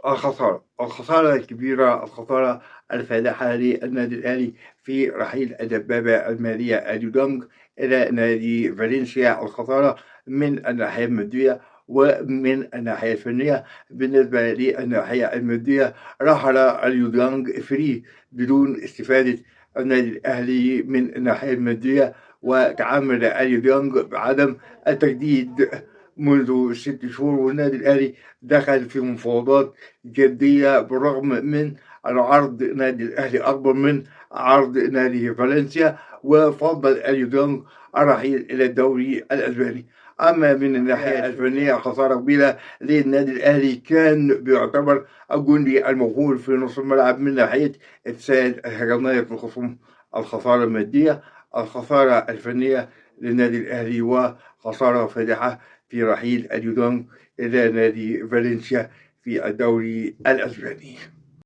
الخسارة الكبيرة، الخسارة الفادحة للنادي الأهلي في رحيل الدبابة المالية أليو ديانج إلى نادي فالنسيا. الخسارة من الناحية المادية ومن الناحية الفنية. بالنسبة للناحية المادية، رحل أليو ديانج فري بدون استفادة النادي الأهلي من الناحية المادية، وتعامل أليو ديانج بعدم التجديد منذ 6 شهور، والنادي الأهلي دخل في مفاوضات جدية بالرغم من العرض نادي الأهلي أكبر من عرض نادي فالنسيا، وفضل أليو ديانج الرحيل إلى الدوري الأسباني. أما من الناحية الفنية، خسارة كبيرة للنادي الأهلي. كان بيعتبر الجندي الموهوب في نصف الملعب من ناحية إفساد هجمات الخصوم. الخسارة المادية، الخسارة الفنية للنادي الأهلي، وخسارة فادحة في رحيل أليو ديانج إلى نادي فالنسيا في الدوري الأسباني.